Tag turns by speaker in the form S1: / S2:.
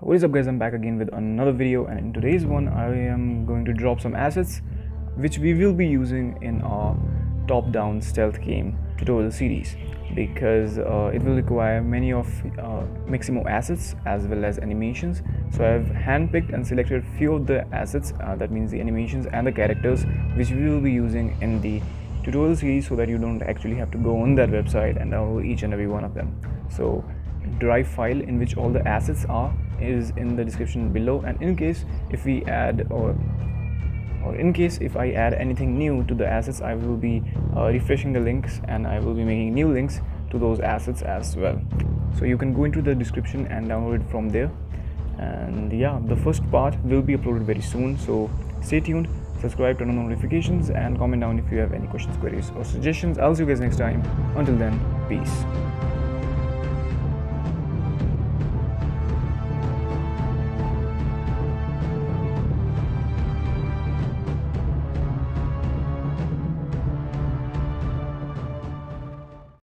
S1: What is up guys, I'm back again with another video, and in today's one I am going to drop some assets which we will be using in our top-down stealth game tutorial series, because it will require many of Maximo assets as well as animations. So I have handpicked and selected few of the assets, that means the animations and the characters, which we will be using in the tutorial series, so that you don't actually have to go on that website and download each and every one of them. So drive file in which all the assets are is in the description below, and in case if we add or in case if I add anything new to the assets, I will be refreshing the links and I will be making new links to those assets as well. So you can go into the description and download it from there. And yeah, the first part will be uploaded very soon, so stay tuned, subscribe, turn on notifications, and comment down if you have any questions, queries or suggestions. I'll see you guys next time. Until then, peace.